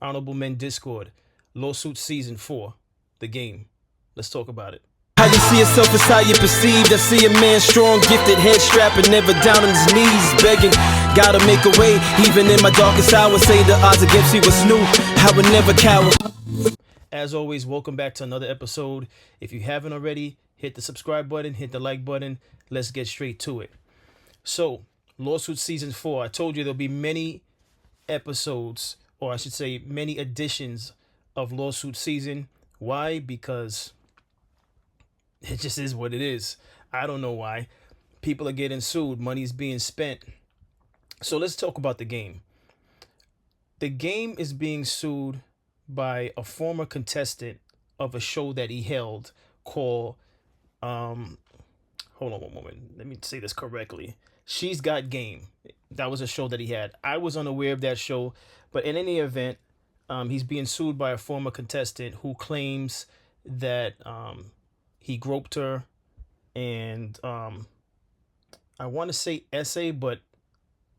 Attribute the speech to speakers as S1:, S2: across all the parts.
S1: Honorable Men Discord, Lawsuit Season 4, the game. Let's talk about it.
S2: How you see yourself is how you perceived. I see a man strong, gifted, head strapping, never down on his knees, begging. Gotta make a way, even in my darkest hour. Say the odds against me was new. I would never cower.
S1: As always, welcome back to another episode. If you haven't already, hit the subscribe button, hit the like button. Let's get straight to it. So, Lawsuit Season 4. I told you there'll be many episodes, or I should say many editions of Lawsuit Season. Why? Because it just is what it is. I don't know why. People are getting sued. Money's being spent. So let's talk about the game. The game is being sued by a former contestant of a show that he held called, hold on one moment. Let me say this correctly. She's Got Game. That was a show that he had. I was unaware of that show, but in any event, he's being sued by a former contestant who claims that he groped her, and I want to say essay, but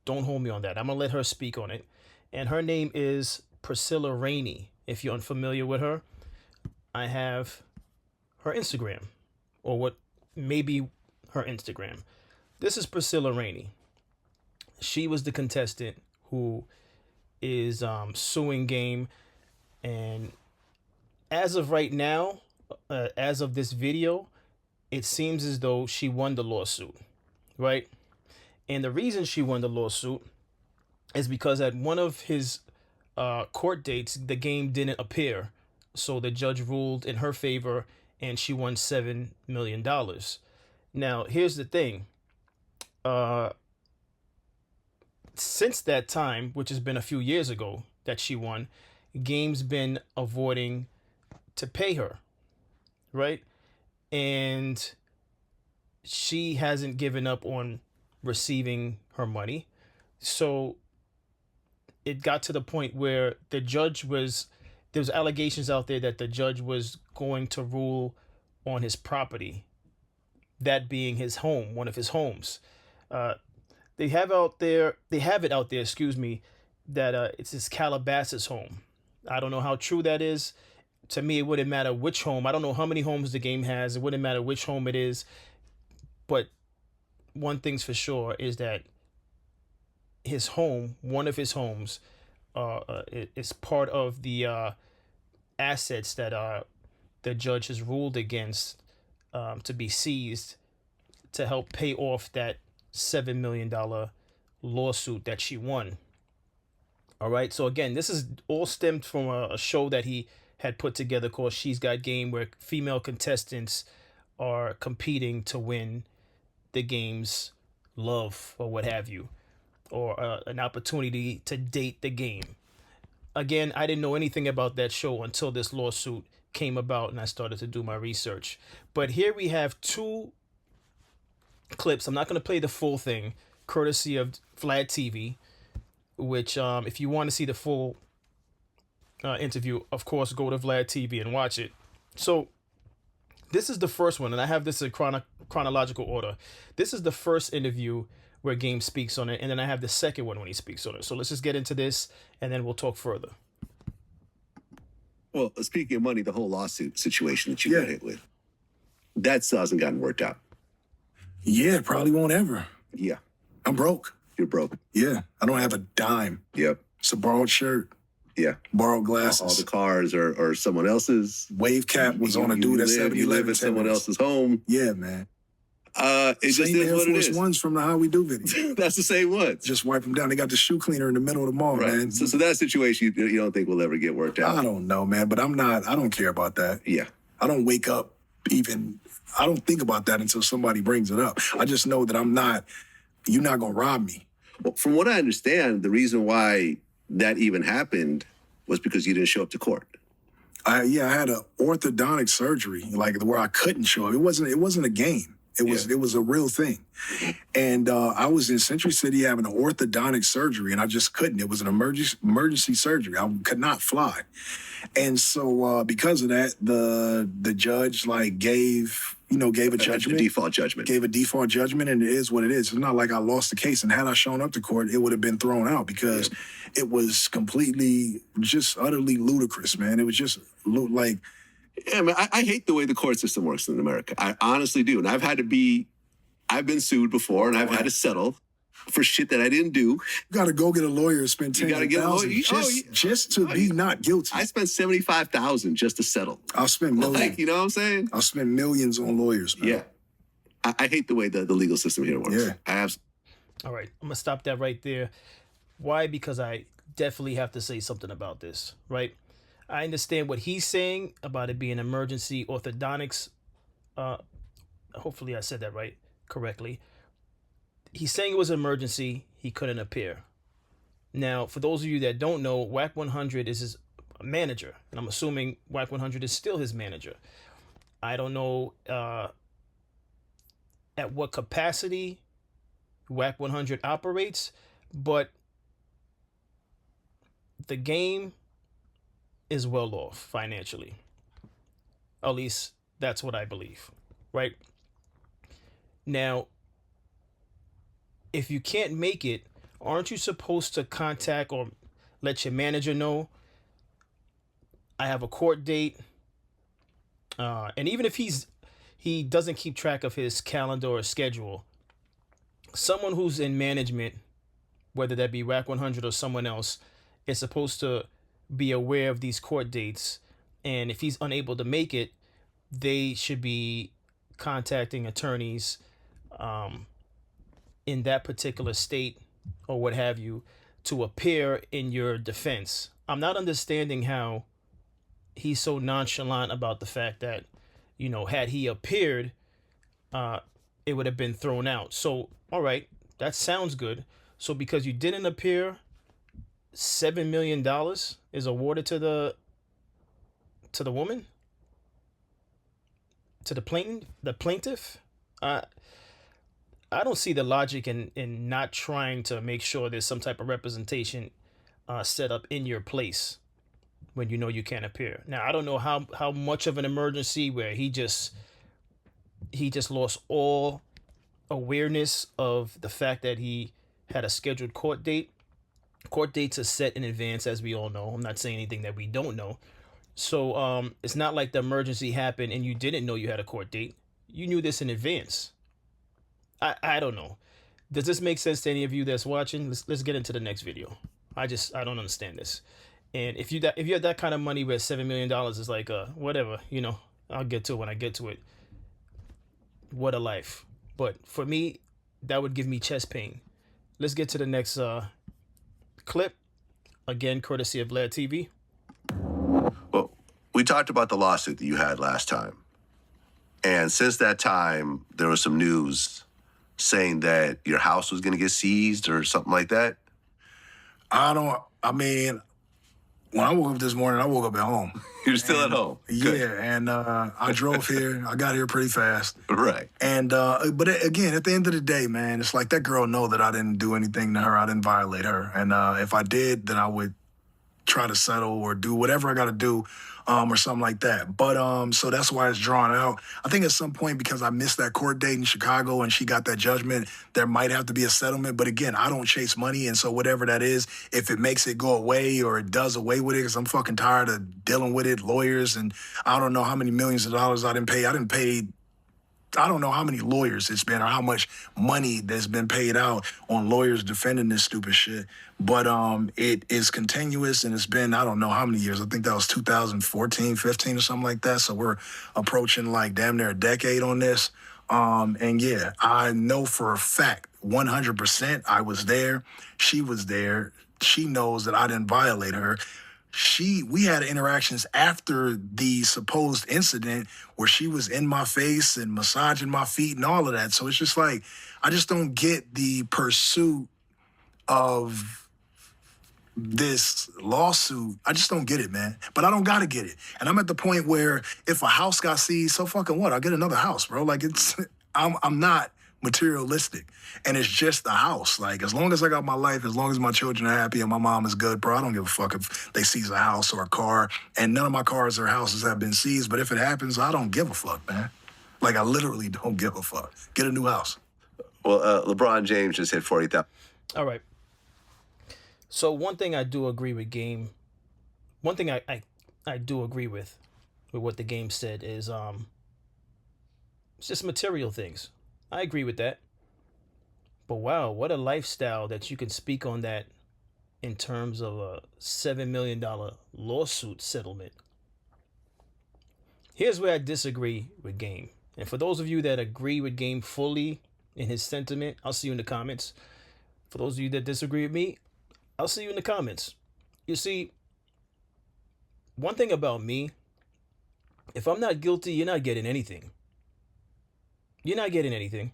S1: don't hold me on that. I'm gonna let her speak on it. And her name is Priscilla Rainey. If you're unfamiliar with her, I have her Instagram, or what may be her Instagram. This is Priscilla Rainey. She was the contestant who is suing Game, and as of right now, as of this video, it seems as though she won the lawsuit, right? And the reason she won the lawsuit is because at one of his court dates, the Game didn't appear. So the judge ruled in her favor and she won $7 million. Now, here's the thing. Since that time, which has been a few years ago that she won, Game's been avoiding to pay her, right? And she hasn't given up on receiving her money. So it got to the point where there was allegations out there that the judge was going to rule on his property, that being his home, one of his homes. They have it out there, excuse me, that it's his Calabasas home. I don't know how true that is. To me, it wouldn't matter which home. I don't know how many homes the Game has. It wouldn't matter which home it is. But one thing's for sure is that his home, one of his homes, is part of the assets that the judge has ruled against to be seized to help pay off that $7 million lawsuit that she won. All right. So again, this is all stemmed from a show that he had put together called She's Got Game, where female contestants are competing to win the Game's love or what have you, or an opportunity to date the Game. Again, I didn't know anything about that show until this lawsuit came about and I started to do my research. But here we have two clips. I'm not going to play the full thing, courtesy of Vlad TV, which if you want to see the full interview, of course, go to Vlad TV and watch it. So this is the first one, and I have this in chronological order. This is the first interview where Game speaks on it, and then I have the second one when he speaks on it. So let's just get into this, and then we'll talk further.
S3: Well, speaking of money, the whole lawsuit situation that you got hit with, that still hasn't gotten worked out.
S4: Yeah, probably won't ever.
S3: Yeah.
S4: I'm broke.
S3: You're broke.
S4: Yeah, I don't have a dime.
S3: Yep.
S4: It's a borrowed shirt,
S3: Yeah.
S4: borrowed glasses.
S3: All the cars are someone else's.
S4: Wave cap was on a dude at 7-Eleven.
S3: You live in someone else's home.
S4: Yeah, man.
S3: It just
S4: Same
S3: is
S4: Air
S3: what it
S4: Force
S3: is.
S4: Ones from the How We Do video.
S3: That's the same ones.
S4: Just wipe them down. They got the shoe cleaner in the middle of the mall,
S3: Right.
S4: man.
S3: So that situation you don't think will ever get worked out?
S4: I don't know, man, but I don't care about that.
S3: Yeah.
S4: I don't wake up I don't think about that until somebody brings it up. I just know that you're not going to rob me.
S3: Well, from what I understand, the reason why that even happened was because you didn't show up to court.
S4: I had an orthodontic surgery, like where I couldn't show up. It wasn't a game. It was a real thing. And I was in Century City having an orthodontic surgery, and I just couldn't. It was an emergency surgery. I could not fly. And so because of that, the judge gave gave a
S3: That's a
S4: judgment.
S3: default judgment.
S4: Gave a default judgment, and it is what it is. It's not like I lost the case, and had I shown up to court, it would have been thrown out because it was completely, just utterly ludicrous, man. It was just like,
S3: Yeah, man, I hate the way the court system works in America. I honestly do. And I've been sued before, and I've had to settle for shit that I didn't do.
S4: you got to go get a lawyer and spend
S3: You gotta get a lawyer.
S4: $10,000 just to be not guilty.
S3: I spent $75,000 just to settle.
S4: I'll spend millions.
S3: Like, you know what I'm saying?
S4: I'll spend millions on lawyers, man.
S3: Yeah. I hate the way the legal system here works.
S4: Yeah.
S3: I absolutely.
S1: All right, I'm gonna stop that right there. Why? Because I definitely have to say something about this, right? I understand what he's saying about it being emergency orthodontics. Hopefully I said that right, correctly. He's saying it was an emergency. He couldn't appear. Now, for those of you that don't know, WAC 100 is his manager, and I'm assuming WAC 100 is still his manager. I don't know at what capacity WAC 100 operates, but the game is well off financially. At least that's what I believe, right? Now, if you can't make it, aren't you supposed to contact or let your manager know, I have a court date? And even if he doesn't keep track of his calendar or schedule, someone who's in management, whether that be WAC 100 or someone else, is supposed to be aware of these court dates. And if he's unable to make it, they should be contacting attorneys in that particular state or what have you to appear in your defense. I'm not understanding how he's so nonchalant about the fact that, had he appeared, it would have been thrown out. So, all right, that sounds good. So because you didn't appear, $7 million is awarded to the woman, to the plaintiff. I don't see the logic in not trying to make sure there's some type of representation set up in your place when you know you can't appear. Now, I don't know how much of an emergency where he just lost all awareness of the fact that he had a scheduled court date. Court dates are set in advance, as we all know. I'm not saying anything that we don't know. So it's not like the emergency happened and you didn't know you had a court date. You knew this in advance. I don't know. Does this make sense to any of you that's watching? Let's get into the next video. I don't understand this. And if you have that kind of money where $7 million is like whatever, I'll get to it when I get to it. What a life. But for me, that would give me chest pain. Let's get to the next clip. Again, courtesy of Vlad TV.
S3: Well, we talked about the lawsuit that you had last time. And since that time, there was some news saying that your house was going to get seized or something like that.
S4: When I woke up this morning, I woke up at home.
S3: You're still at home. Good.
S4: Yeah, and I drove here. I got here pretty fast.
S3: Right.
S4: And but again, at the end of the day, man, it's like that girl know that I didn't do anything to her. I didn't violate her. And if I did, then I would try to settle or do whatever I got to do or something like that. But so that's why it's drawn out. I think at some point, because I missed that court date in Chicago and she got that judgment, there might have to be a settlement. But again, I don't chase money. And so whatever that is, if it makes it go away or it does away with it, because I'm fucking tired of dealing with it, lawyers, and I don't know how many millions of dollars I didn't pay. I don't know how many lawyers it's been or how much money that's been paid out on lawyers defending this stupid shit. But it is continuous, and it's been, I don't know how many years. I think that was 2014, 15 or something like that. So we're approaching like damn near a decade on this. And yeah, I know for a fact, 100% I was there. She was there. She knows that I didn't violate her. We had interactions after the supposed incident where she was in my face and massaging my feet and all of that. So it's just like, I just don't get the pursuit of this lawsuit. I just don't get it, man. But I don't gotta get it. And I'm at the point where if a house got seized, so fucking what? I'll get another house, bro. Like I'm not materialistic. And it's just a house. Like, as long as I got my life, as long as my children are happy and my mom is good, bro, I don't give a fuck if they seize a house or a car. And none of my cars or houses have been seized. But if it happens, I don't give a fuck, man. Like, I literally don't give a fuck. Get a new house.
S3: Well, LeBron James just hit 40,000.
S1: All right. So one thing I do agree with Game. One thing I do agree with what the Game said is it's just material things. I agree with that. But wow, what a lifestyle that you can speak on that in terms of a $7 million lawsuit settlement. Here's where I disagree with Game. And for those of you that agree with Game fully in his sentiment, I'll see you in the comments. For those of you that disagree with me, I'll see you in the comments. You see, one thing about me, if I'm not guilty, you're not getting anything. You're not getting anything.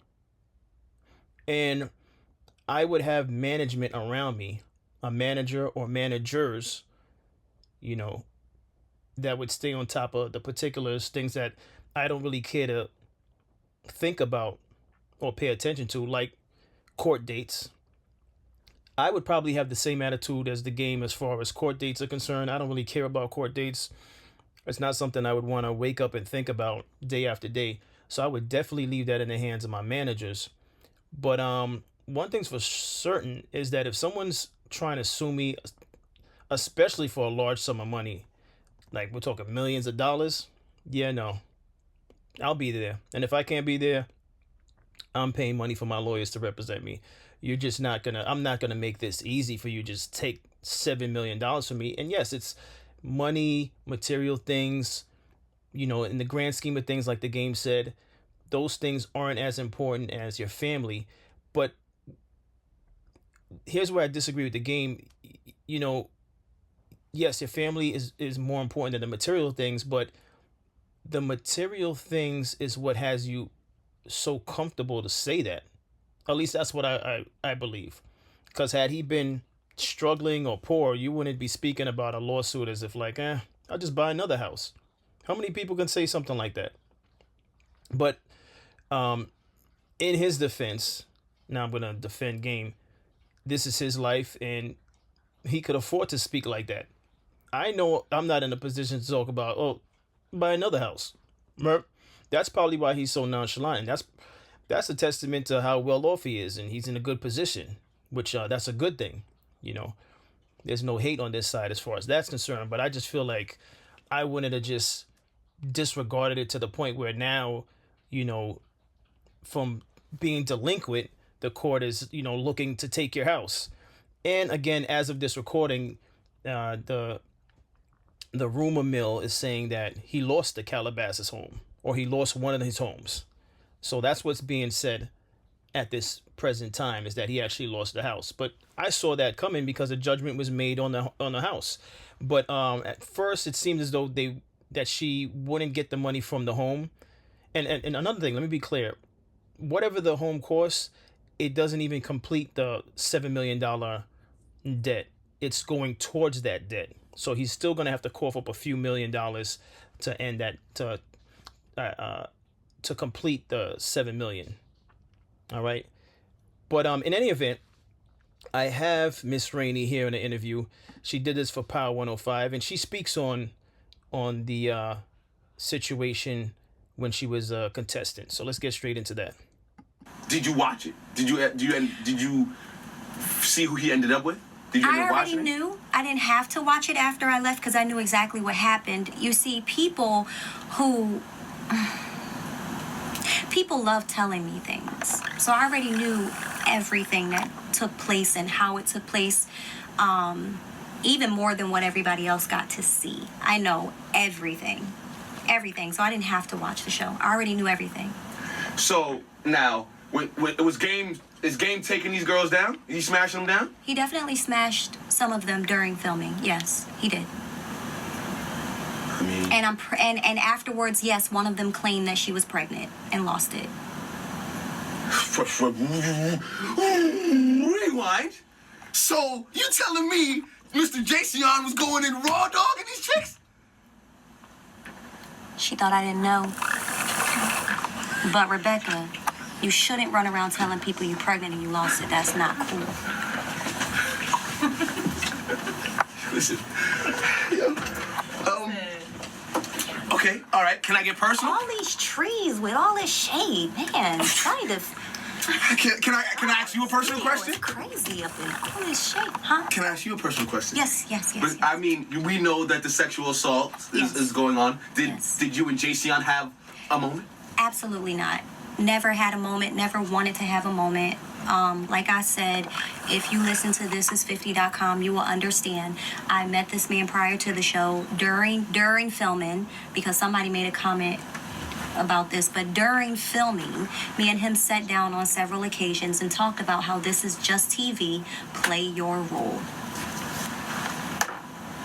S1: And I would have management around me, a manager or managers, you know, that would stay on top of the particulars, things that I don't really care to think about or pay attention to, like court dates. I would probably have the same attitude as the Game as far as court dates are concerned. I don't really care about court dates. It's not something I would want to wake up and think about day after day. So I would definitely leave that in the hands of my managers. But one thing's for certain is that if someone's trying to sue me, especially for a large sum of money, like we're talking millions of dollars, yeah, no, I'll be there. And if I can't be there, I'm paying money for my lawyers to represent me. You're just not gonna, I'm not gonna make this easy for you. Just take $7 million from me. And yes, it's money, material things, you know, in the grand scheme of things, like the Game said, those things aren't as important as your family. But here's where I disagree with the Game. You know, yes, your family is more important than the material things, but the material things is what has you so comfortable to say that. At least that's what I believe. Because had he been struggling or poor, you wouldn't be speaking about a lawsuit as if like, I'll just buy another house. How many people can say something like that? But in his defense, now I'm going to defend Game. This is his life, and he could afford to speak like that. I know I'm not in a position to talk about, oh, buy another house. That's probably why he's so nonchalant. That's a testament to how well off he is, and he's in a good position, which that's a good thing. You know, there's no hate on this side as far as that's concerned, but I just feel like I wouldn't have just disregarded it to the point where now, you know, from being delinquent, the court is, you know, looking to take your house. And again, as of this recording, the rumor mill is saying that he lost the Calabasas home, or he lost one of his homes. So that's what's being said at this present time, is that he actually lost the house. But I saw that coming because a judgment was made on the house. But at first it seemed as though that she wouldn't get the money from the home. And another thing, let me be clear. Whatever the home costs, it doesn't even complete the $7 million debt. It's going towards that debt. So he's still going to have to cough up a few $1 million to end that, to complete the $7 million. All right. But in any event, I have Miss Rainey here in the interview. She did this for Power 105, and she speaks on the situation when she was a contestant. So let's get straight into that.
S5: Did you watch it? Did you see who he ended up with? Did you
S6: I already knew. I didn't have to watch it after I left because I knew exactly what happened. You see, people love telling me things. So I already knew everything that took place and how it took place, even more than what everybody else got to see. I know everything. So I didn't have to watch the show. I already knew everything.
S5: So now, when it was Game, is Game taking these girls down? Is he smashing them down?
S6: He definitely smashed some of them during filming. Yes, he did.
S5: I mean,
S6: And afterwards, yes, one of them claimed that she was pregnant and lost it.
S5: Rewind. So you telling me Mr. Jason was going in raw dog in these chicks?
S6: She thought I didn't know. But Rebecca, you shouldn't run around telling people you're pregnant and you lost it. That's not cool.
S5: Listen. Okay, all right. Can I get personal?
S6: All these trees with all this shade, man. Trying to.
S5: Can I ask you a personal question?
S6: It's crazy up in all this shade, huh?
S5: Can I ask you a personal question?
S6: Yes.
S5: But I mean, we know that the sexual assault is going on. Did you and Jayceon have a moment?
S6: Absolutely not. Never had a moment. Never wanted to have a moment. Like I said, if you listen to thisis50.com, you will understand. I met this man prior to the show during filming because somebody made a comment about this, but during filming, me and him sat down on several occasions and talked about how this is just TV, play your role.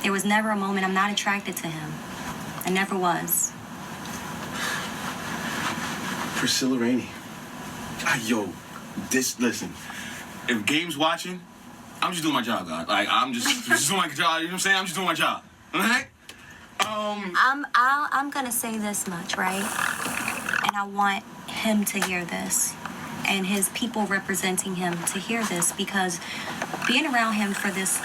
S6: There was never a moment I'm not attracted to him. I never was.
S5: Priscilla Rainey. Listen, if Game's watching, I'm just doing my job, God. Like, I'm just doing my job, you know what I'm saying? I'm just doing my job, all right?
S6: I'm gonna say this much, right? And I want him to hear this and his people representing him to hear this, because being around him for this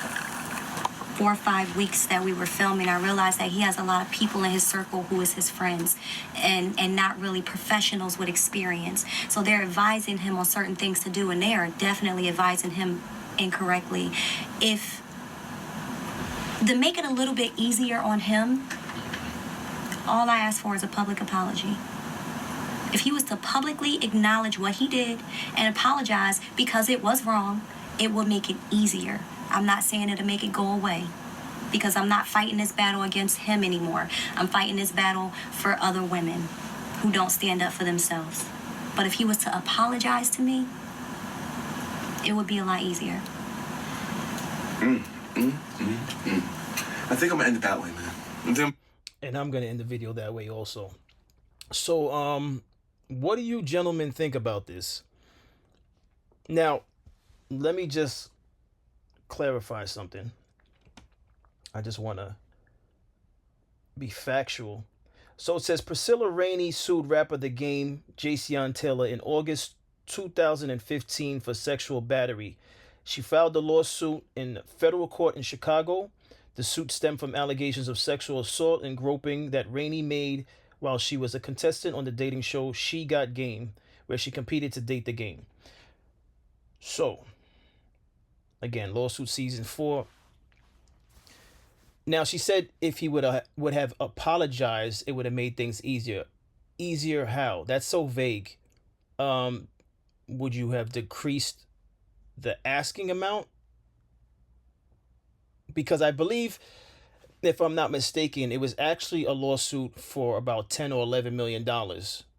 S6: 4 or 5 weeks that we were filming, I realized that he has a lot of people in his circle who is his friends and not really professionals with experience. So they're advising him on certain things to do, and they are definitely advising him incorrectly. To make it a little bit easier on him, all I ask for is a public apology. If he was to publicly acknowledge what he did and apologize because it was wrong, it would make it easier. I'm not saying it'll make it go away, because I'm not fighting this battle against him anymore. I'm fighting this battle for other women who don't stand up for themselves. But if he was to apologize to me, it would be a lot easier.
S5: I think I'm gonna end it that way, man.
S1: And I'm going to end the video that way also. So, what do you gentlemen think about this? Now, let me just clarify something. I just want to be factual. So it says Priscilla Rainey sued rapper The Game, Jayceon Taylor, in August 2015 for sexual battery. She filed the lawsuit in federal court in Chicago. The suit stemmed from allegations of sexual assault and groping that Rainey made while she was a contestant on the dating show She Got Game, where she competed to date The Game. So, again, lawsuit season 4. Now, she said if he would have apologized, it would have made things easier. Easier how? That's so vague. Would you have decreased the asking amount? Because I believe, if I'm not mistaken, it was actually a lawsuit for about $10 or $11 million.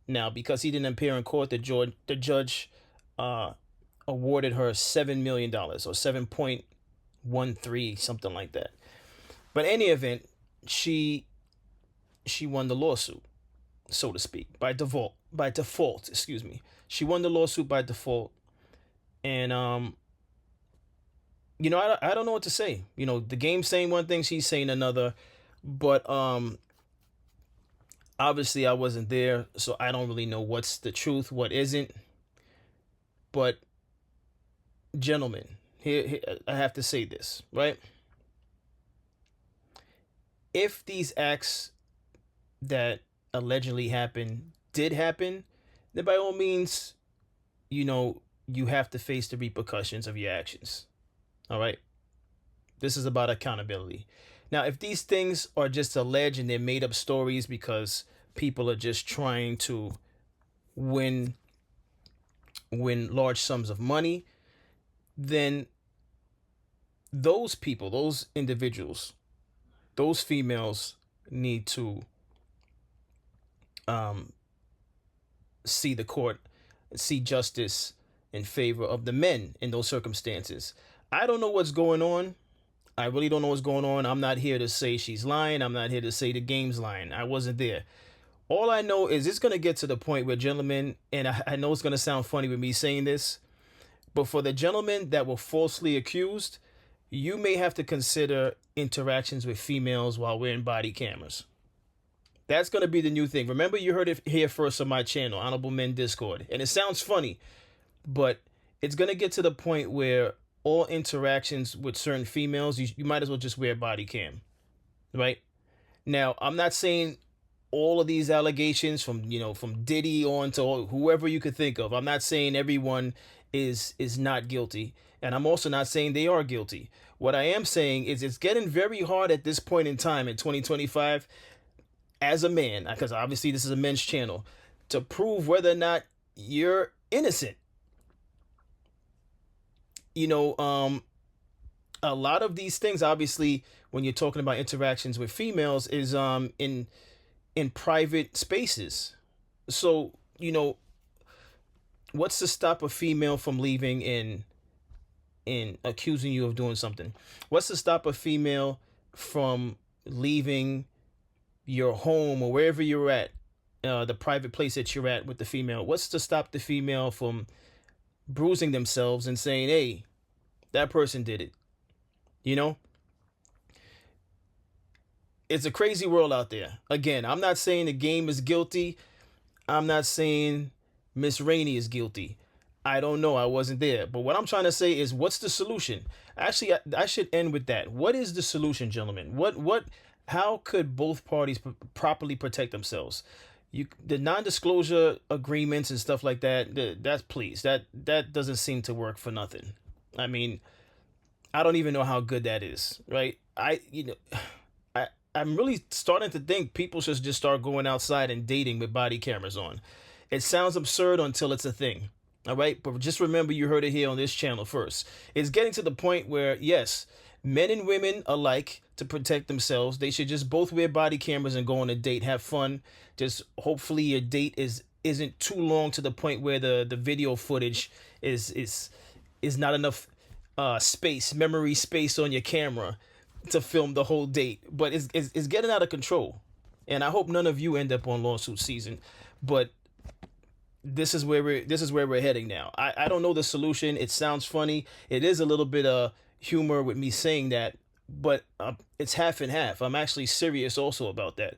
S1: Now, because he didn't appear in court, the judge awarded her $7 million or 7.13, something like that. But in any event, she won the lawsuit, so to speak, by default. She won the lawsuit by default, and you know, I don't know what to say. You know, The Game's saying one thing, she's saying another. But obviously I wasn't there, so I don't really know what's the truth, what isn't. But gentlemen, here I have to say this, right? If these acts that allegedly did happen, then by all means, you know, you have to face the repercussions of your actions. All right. This is about accountability. Now, if these things are just alleged and they're made up stories because people are just trying to win large sums of money, then those people, those individuals, those females need to see the court, see justice in favor of the men in those circumstances. I don't know what's going on. I really don't know what's going on. I'm not here to say she's lying. I'm not here to say The Game's lying. I wasn't there. All I know is it's going to get to the point where gentlemen, and I know it's going to sound funny with me saying this, but for the gentlemen that were falsely accused, you may have to consider interactions with females while wearing body cameras. That's going to be the new thing. Remember, you heard it here first on my channel, Honorable Men Discord. And it sounds funny, but it's going to get to the point where all interactions with certain females, you might as well just wear a body cam, right? Now, I'm not saying all of these allegations from, from Diddy on to whoever you could think of. I'm not saying everyone is not guilty, and I'm also not saying they are guilty. What I am saying is it's getting very hard at this point in time in 2025 as a man, because obviously this is a men's channel, to prove whether or not you're innocent. A lot of these things, obviously, when you're talking about interactions with females, is in private spaces. So, what's to stop a female from leaving and accusing you of doing something? What's to stop a female from leaving your home or wherever you're at, the private place that you're at with the female? What's to stop the female from bruising themselves and saying, hey, that person did it? It's a crazy world out there. Again, I'm not saying the game is guilty. I'm not saying Miss Rainey is guilty. I don't know. I wasn't there. But what I'm trying to say is, what's the solution? Actually, I should end with that. What is the solution, gentlemen? How could both parties properly protect themselves? The non-disclosure agreements and stuff like that, that doesn't seem to work for nothing. I mean, I don't even know how good that is, right? I'm really starting to think people should just start going outside and dating with body cameras on. It sounds absurd until it's a thing, all right? But just remember, you heard it here on this channel first. It's getting to the point where, yes, men and women alike, to protect themselves, they should just both wear body cameras and go on a date, have fun. Just hopefully your date isn't too long to the point where the video footage is not enough memory space on your camera to film the whole date. But it's getting out of control, and I hope none of you end up on lawsuit season. But this is where we're heading now. I don't know the solution. It sounds funny. It is a little bit of humor with me saying that, but it's half and half. I'm actually serious also about that,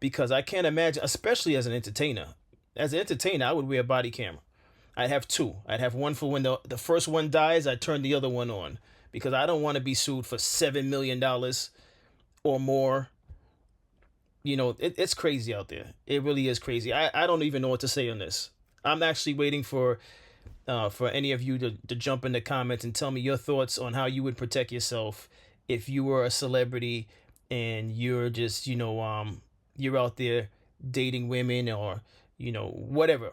S1: because I can't imagine, especially as an entertainer. As an entertainer, I would wear a body camera. I'd have two. I'd have one for when the first one dies, I turn the other one on, because I don't want to be sued for $7 million or more. It's crazy out there. It really is crazy. I don't even know what to say on this. I'm actually waiting for any of you to jump in the comments and tell me your thoughts on how you would protect yourself if you were a celebrity and you're just, you're out there dating women or, whatever.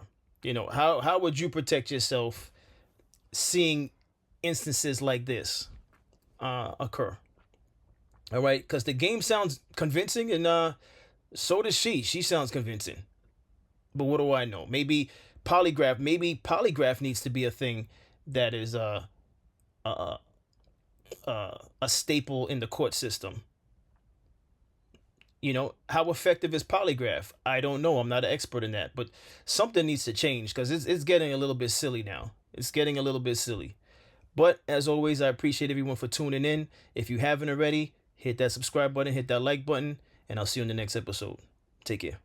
S1: How would you protect yourself seeing instances like this occur? All right, because the game sounds convincing, and so does she. She sounds convincing. But what do I know? Maybe polygraph needs to be a thing that is a staple in the court system. How effective is polygraph? I don't know. I'm not an expert in that, but something needs to change, because it's getting a little bit silly now. It's getting a little bit silly. But as always, I appreciate everyone for tuning in. If you haven't already, hit that subscribe button, hit that like button, and I'll see you in the next episode. Take care.